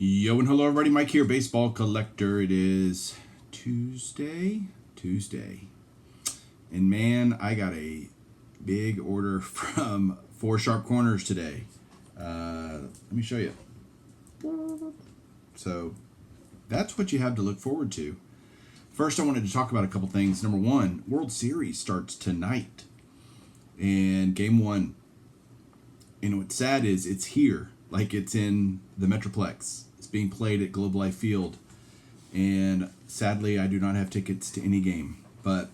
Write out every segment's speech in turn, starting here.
Yo and hello everybody, Mike here, baseball collector. It is Tuesday, and man, I got a big order from Four Sharp Corners today. Let me show you. So that's what you have to look forward to. First, I wanted to talk about a couple things. Number one, World Series starts tonight, and Game 1. You know what's sad is it's here, like it's in the Metroplex. It's being played at Globe Life Field, and sadly, I do not have tickets to any game, but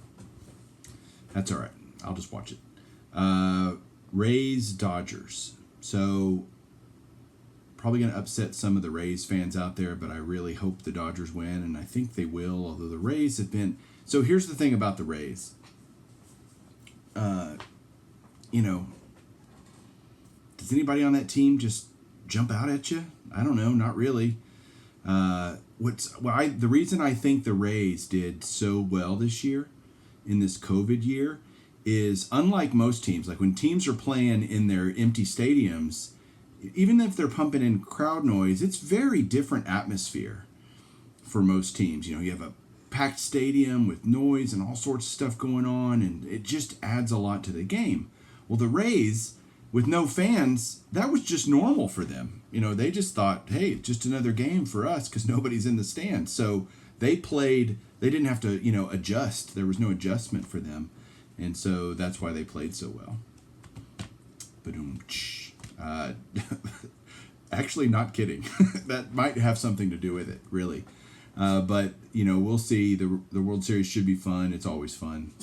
that's all right. I'll just watch it. Rays Dodgers. So probably going to upset some of the Rays fans out there, but I really hope the Dodgers win, and I think they will. Although the Rays have been. So here's the thing about the Rays. Does anybody on that team just jump out at you? I don't know, not really. The reason I think the Rays did so well this year, in this COVID year, is unlike most teams. Like when teams are playing in their empty stadiums, even if they're pumping in crowd noise, it's very different atmosphere for most teams. You know, you have a packed stadium with noise and all sorts of stuff going on, and it just adds a lot to the game. Well, the Rays, with no fans, that was just normal for them. You know, they just thought, hey, it's just another game for us because nobody's in the stands. So they played, they didn't have to, adjust. There was no adjustment for them. And so that's why they played so well. Actually, not kidding. That might have something to do with it, really. But we'll see. The World Series should be fun. It's always fun.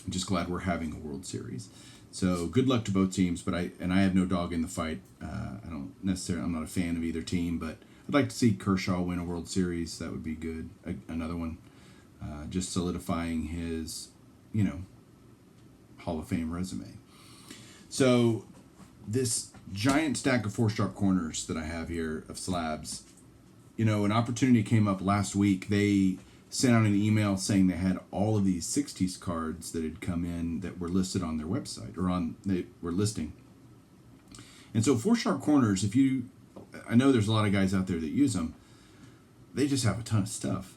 I'm just glad we're having a World Series. So good luck to both teams. But I have no dog in the fight. I'm not a fan of either team, but I'd like to see Kershaw win a World Series. That would be good. Another one, just solidifying his, Hall of Fame resume. So this giant stack of Four Sharp Corners that I have here of Slabs, an opportunity came up last week. They sent out an email saying they had all of these 60s cards that had come in that were listed on their website, they were listing. And so Four Sharp Corners, I know there's a lot of guys out there that use them, they just have a ton of stuff.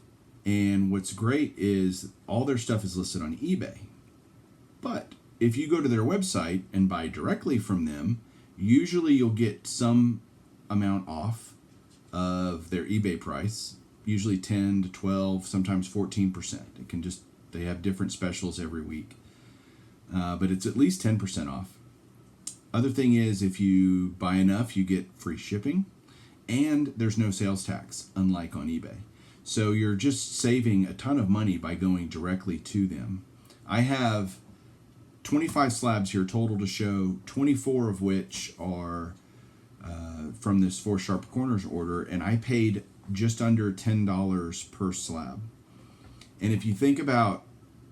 And what's great is all their stuff is listed on eBay. But if you go to their website and buy directly from them, usually you'll get some amount off of their eBay price, usually 10 to 12, sometimes 14%. They have different specials every week. But it's at least 10% off. Other thing is, if you buy enough, you get free shipping, and there's no sales tax, unlike on eBay. So you're just saving a ton of money by going directly to them. I have 25 slabs here total to show, 24 of which are from this Four Sharp Corners order, and I paid just under $10 per slab. And if you think about,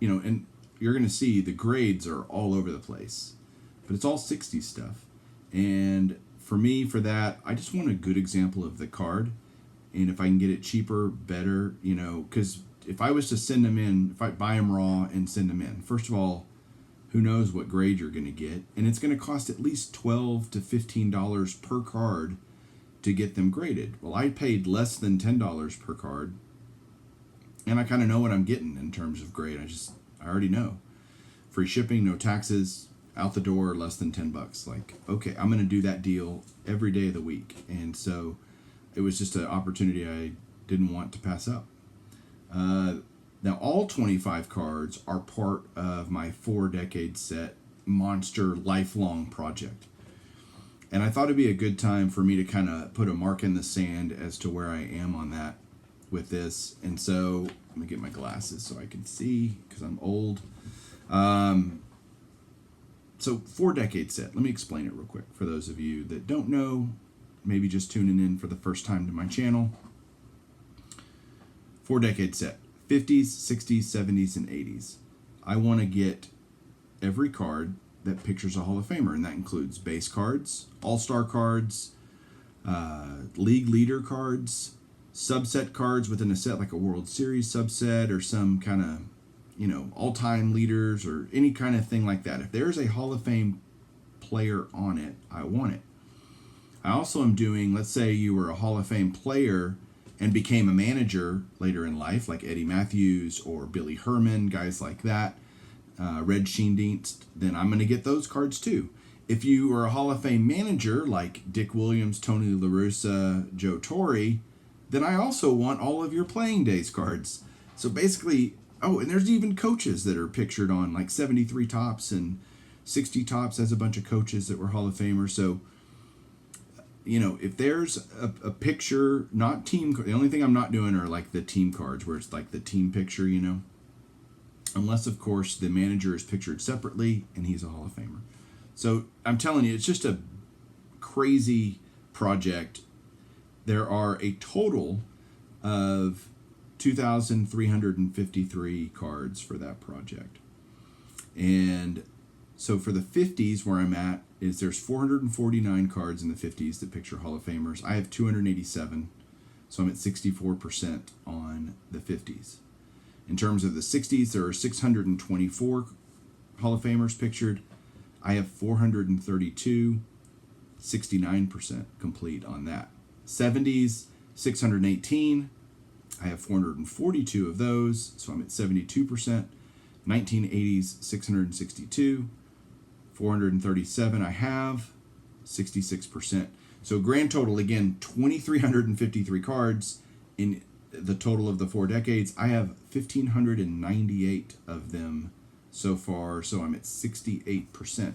and you're going to see the grades are all over the place, but it's all 60s stuff. And for me, for that, I just want a good example of the card. And if I can get it cheaper, better, because if I was to send them in, if I buy them raw and send them in, first of all, who knows what grade you're going to get. And it's going to cost at least $12 to $15 per card to get them graded. Well, I paid less than $10 per card, and I kind of know what I'm getting in terms of grade. I already know. Free shipping, no taxes, out the door, less than $10. Like, okay, I'm going to do that deal every day of the week. And so it was just an opportunity I didn't want to pass up. Now, all 25 cards are part of my 4-decade set monster lifelong project. And I thought it'd be a good time for me to kind of put a mark in the sand as to where I am on that with this. And so let me get my glasses so I can see, because I'm old. So 4-decade set. Let me explain it real quick for those of you that don't know, maybe just tuning in for the first time to my channel. 4-decade set. 50s, 60s, 70s, and 80s. I want to get every card that pictures a Hall of Famer, and that includes base cards, all-star cards, league leader cards, subset cards within a set, like a World Series subset or some kind of, all-time leaders or any kind of thing like that. If there's a Hall of Fame player on it, I want it. I also am doing, let's say you were a Hall of Fame player and became a manager later in life, like Eddie Matthews or Billy Herman, guys like that, Red Sheendienst, then I'm going to get those cards too. If you were a Hall of Fame manager like Dick Williams, Tony La Russa, Joe Torre, then I also want all of your playing days cards. So basically, oh, and there's even coaches that are pictured on like 73 Tops and 60 Tops has a bunch of coaches that were Hall of Famers. So, you know, if there's a picture, not team, the only thing I'm not doing are like the team cards where it's like the team picture, you know, unless of course the manager is pictured separately and he's a Hall of Famer. So I'm telling you, it's just a crazy project. There are a total of 2,353 cards for that project. And so for the 50s, where I'm at, is there's 449 cards in the 50s that picture Hall of Famers. I have 287, so I'm at 64% on the 50s. In terms of the 60s, there are 624 Hall of Famers pictured. I have 432, 69% complete on that. 70s, 618. I have 442 of those, so I'm at 72%. 1980s, 662. 437 I have, 66%. So grand total, again, 2,353 cards in the total of the 4 decades. I have 1,598 of them so far, so I'm at 68%.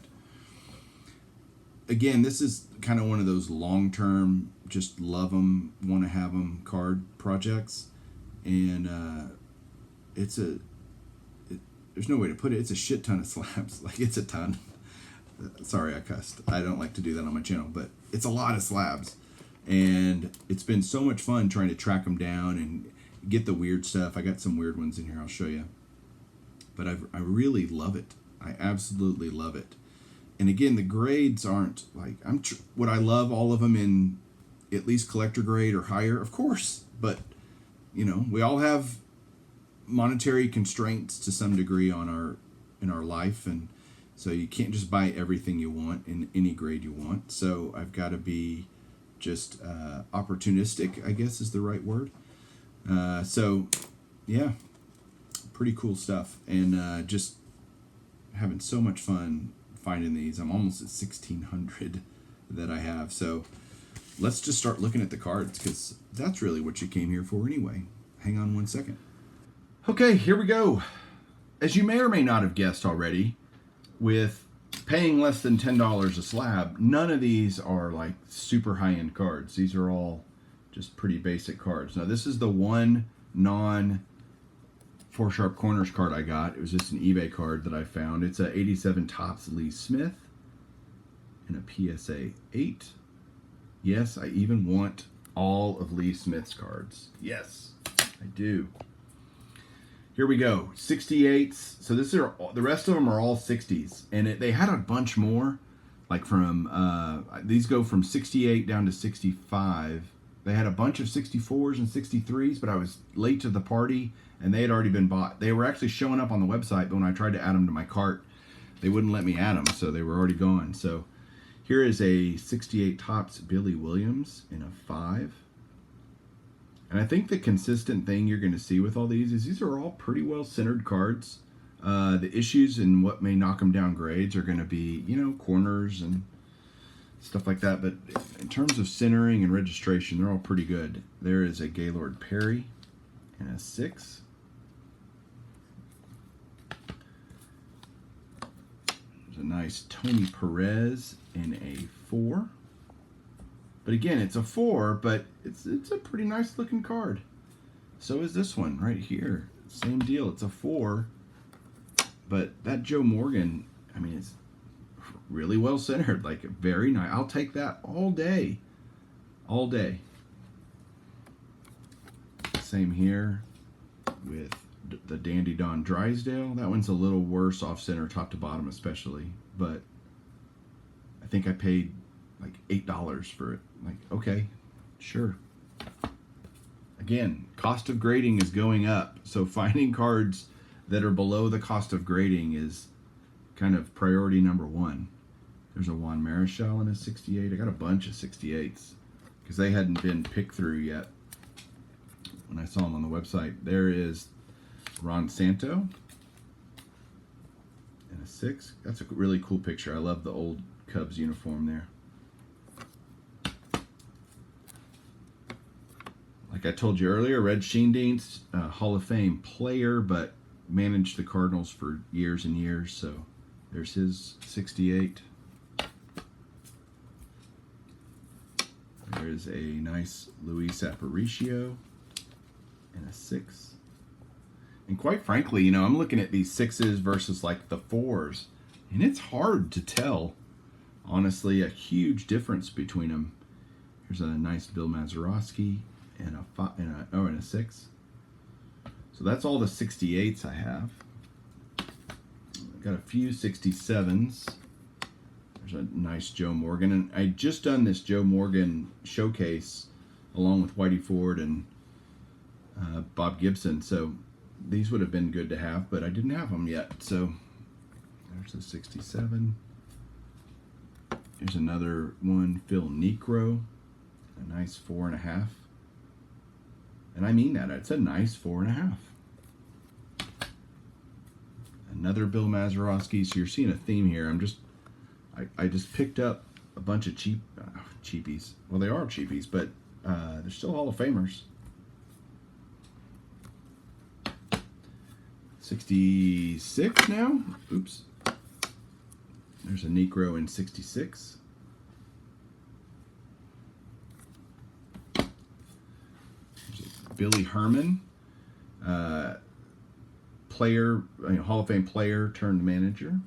Again, this is kind of one of those long-term, just love them, want to have them card projects. And there's no way to put it. It's a shit ton of slabs. Like, it's a ton. Sorry, I cussed. I don't like to do that on my channel, but it's a lot of slabs. And it's been so much fun trying to track them down and get the weird stuff. I got some weird ones in here I'll show you. But I really love it. I absolutely love it. And again, the grades aren't like, would I love all of them in at least collector grade or higher? Of course. But, you know, we all have monetary constraints to some degree in our life, and so you can't just buy everything you want in any grade you want. So I've got to be just opportunistic, I guess is the right word. So yeah, pretty cool stuff, and just having so much fun finding these. I'm almost at 1,600 that I have. So let's just start looking at the cards, because that's really what you came here for anyway. Hang on one second. Okay, here we go. As you may or may not have guessed already, with paying less than $10 a slab, none of these are like super high-end cards. These are all just pretty basic cards. Now, this is the one non-4 Sharp Corners card I got. It was just an eBay card that I found. It's a 87 Topps Lee Smith and a PSA 8. Yes, I even want all of Lee Smith's cards. Yes, I do. Here we go, 68s. So this are the rest of them are all 60s, and they had a bunch more, like from these go from 68 down to 65. They had a bunch of 64s and 63s, but I was late to the party, and they had already been bought. They were actually showing up on the website, but when I tried to add them to my cart, they wouldn't let me add them, so they were already gone. So here is a 68 Topps Billy Williams in a 5. And I think the consistent thing you're going to see with all these are all pretty well centered cards. The issues and what may knock them down grades are going to be, you know, corners and stuff like that. But in terms of centering and registration, they're all pretty good. There is a Gaylord Perry in a 6. There's a nice Tony Perez in a 4. But again, it's a 4, but it's a pretty nice looking card. So is this one right here. Same deal. It's a 4. But that Joe Morgan, I mean, it's really well centered. Like, very nice. I'll take that all day. All day. Same here with the Dandy Don Drysdale. That one's a little worse off center, top to bottom especially. But I think I paid like $8 for it. Like, okay, sure. Again, cost of grading is going up, so finding cards that are below the cost of grading is kind of priority number 1. There's a Juan Marichal in a 68. I got a bunch of 68s because they hadn't been picked through yet when I saw them on the website. There is Ron Santo in a 6. That's a really cool picture. I love the old Cubs uniform there. Like I told you earlier, Red Sheendean's Hall of Fame player, but managed the Cardinals for years and years. So there's his 68. There's a nice Luis Aparicio in a 6. And quite frankly, you know, I'm looking at these 6s versus like the 4s, and it's hard to tell, honestly, a huge difference between them. Here's a nice Bill Mazeroski and a 6. So that's all the 68s I have. I've got a few 67s. There's a nice Joe Morgan, and I just done this Joe Morgan showcase along with Whitey Ford and Bob Gibson. So these would have been good to have, but I didn't have them yet. So there's a 67. Here's another one, Phil Niekro, a nice 4.5. And I mean that. It's a nice 4.5. Another Bill Mazeroski. So you're seeing a theme here. I just picked up a bunch of cheapies. Well, they are cheapies, but they're still Hall of Famers. 66 now. Oops. There's a Niekro in 66. Billy Herman, player, Hall of Fame player turned manager.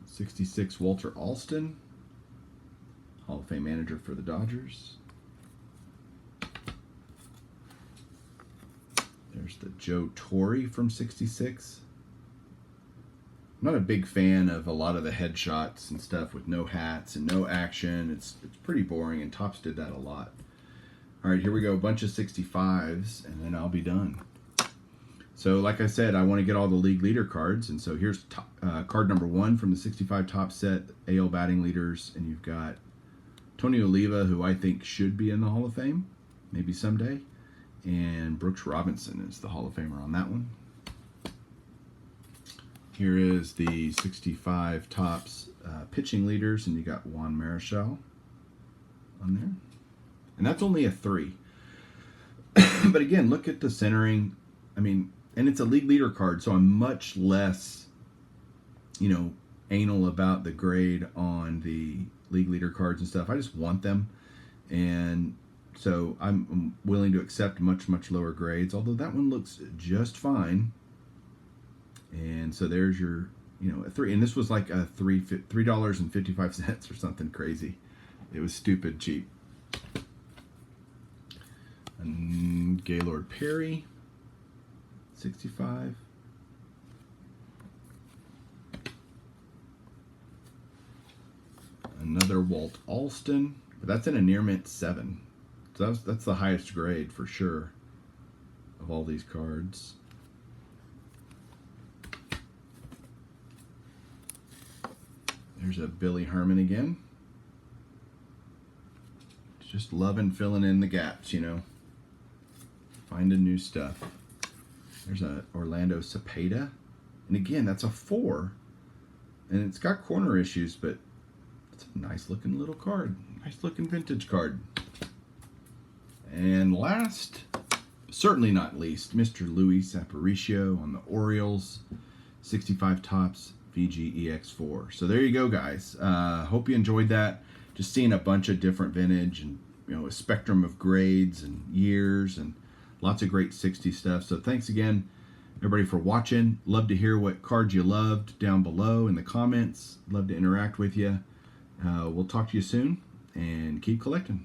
66 Walter Alston, Hall of Fame manager for the Dodgers. There's the Joe Torre from 66. I'm not a big fan of a lot of the headshots and stuff with no hats and no action. It's pretty boring, and Topps did that a lot. All right, here we go. A bunch of 65s, and then I'll be done. So like I said, I want to get all the league leader cards, and so here's card number 1 from the 65 Topps set, AL batting leaders, and you've got Tony Oliva, who I think should be in the Hall of Fame, maybe someday, and Brooks Robinson is the Hall of Famer on that one. Here is the 65 Topps pitching leaders, and you got Juan Marichal on there. And that's only a 3. But again, look at the centering. I mean, and it's a league leader card, so I'm much less, anal about the grade on the league leader cards and stuff. I just want them. And so I'm willing to accept much, much lower grades, although that one looks just fine. And so there's your, a 3. And this was like a $3.55 or something crazy. It was stupid cheap. And Gaylord Perry, 65. Another Walt Alston, but that's in a near mint 7. So that's the highest grade for sure of all these cards. There's a Billy Herman again. Just loving filling in the gaps, Finding new stuff. There's a Orlando Cepeda. And again, that's a 4. And it's got corner issues, but it's a nice looking little card. Nice looking vintage card. And last, certainly not least, Mr. Luis Aparicio on the Orioles. 65 Topps VGEX4. So there you go, guys. Hope you enjoyed that. Just seeing a bunch of different vintage and a spectrum of grades and years and lots of great 60 stuff. So thanks again, everybody, for watching. Love to hear what cards you loved down below in the comments. Love to interact with you. We'll talk to you soon, and keep collecting.